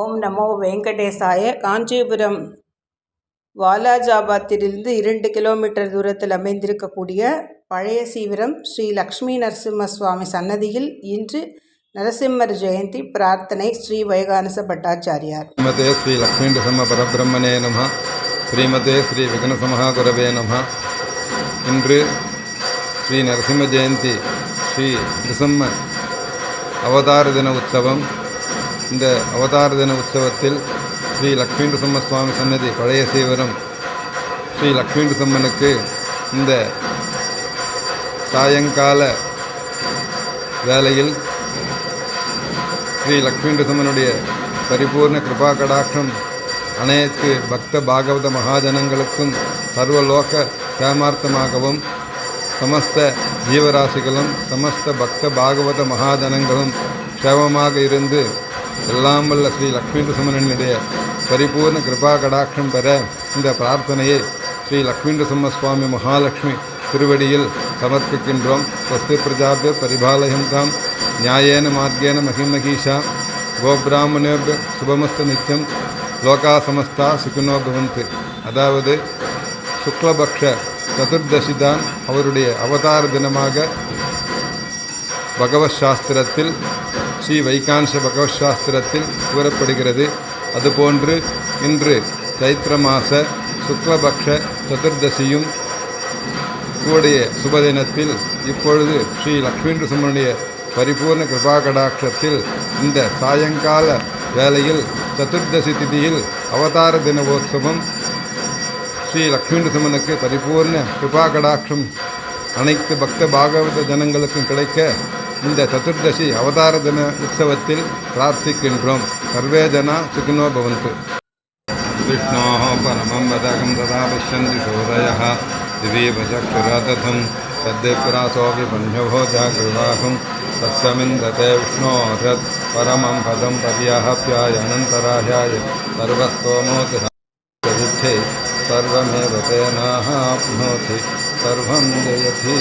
ஓம் நமோ வெங்கடேசாய. காஞ்சிபுரம் வாலாஜாபாத்திலிருந்து 2 கிலோமீட்டர் தூரத்தில் அமைந்திருக்கக்கூடிய பழைய சீவரம் ஸ்ரீ லக்ஷ்மி நரசிம்ம சுவாமி சன்னதியில் இன்று நரசிம்மர் ஜெயந்தி பிரார்த்தனை. ஸ்ரீ வைகானச பட்டாச்சாரியார். ஸ்ரீமதே ஸ்ரீ லக்ஷ்மி நரசிம்ம பரபிரம்மனே நம. ஸ்ரீமதே ஸ்ரீ விக்னசமஹா குரவே நம. இன்று ஸ்ரீ நரசிம்ம ஜெயந்தி, ஸ்ரீ நரசிம்ம அவதார தின உற்சவம். இந்த அவதார தின உற்சவத்தில் ஸ்ரீ லக்ஷ்மி நரசிம்ம சுவாமி சன்னதி பழைய சீவரம் ஸ்ரீ லக்ஷ்மி நரசிம்மனுக்கு இந்த சாயங்கால வேளையில் ஸ்ரீ லக்ஷ்மி நரசிம்மனுடைய பரிபூர்ண கிருபா கடாட்சம் அனைத்து பக்த பாகவத மகாஜனங்களுக்கும் சர்வலோக கேமார்த்தமாகவும், சமஸ்த ஜீவராசிகளும் சமஸ்த பக்த பாகவத மகாஜனங்களும் க்ஷேமமாக இருந்து எல்லாம் வல்ல ஸ்ரீ லக்ஷ்மி நரசிம்மனுடைய பரிபூர்ண கிருபா கடாட்சம் பெற இந்த பிரார்த்தனையை ஸ்ரீ லக்ஷ்மி நரசிம்ம சுவாமி மகாலட்சுமி திருவடியில் சமர்ப்பிக்கின்றோம். ஸ்வஸ்தி பிரஜாபிய பரிபாலயந்தாம் நியாயேன மார்கேன மகிமகீஷா கோபிராமணேபிய சுபமஸ்து நித்தியம் லோகா சமஸ்தா சுகினோ பவந்து. அதாவது சுக்லபக்ஷ சதுர்தசி தான் அவருடைய அவதார தினமாக பகவத் சாஸ்திரத்தில், ஸ்ரீ வைகானச பகவத் சாஸ்திரத்தில் கூறப்படுகிறது. அதுபோன்று இன்று தைத்திர மாச சுக்லபக்ஷ சதுர்தசியும் கூடிய சுபதினத்தில் இப்பொழுது ஸ்ரீ லக்ஷ்மி நரசிம்மனுடைய பரிபூர்ண கிருபா கடாட்சத்தில் இந்த சாயங்கால வேளையில் சதுர்தசி திதியில் அவதார தினோத்சவம் ஸ்ரீ லக்ஷ்மி நரசிம்மனுக்கு பரிபூர்ண கிருபா கடாட்சம் அனைத்து பக்த பாகவத ஜனங்களுக்கும் கிடைக்க இந்த சதுர்தசி அவதார தின உற்சவத்தில் பிரார்த்திக்கின்றோம். சர்வே ஜனா சுகினோ பவந்து. விஷ்ணோ பரமம் வதகம் ததா பஷ்யந்தி சோதயः திவீபசக்ஷுரததம் தத்தேப்ராசோ விபன்யோ ஜாகிருவாகம் தஸ்மிந்ததே விஷ்ணோரத் பரமம் பதம் பர்யாஹப்யாய அனந்தராயாய சர்வஸ்தோமோதி சர்வமேவ தேனாப்னோதி சர்வம் ஜயதி.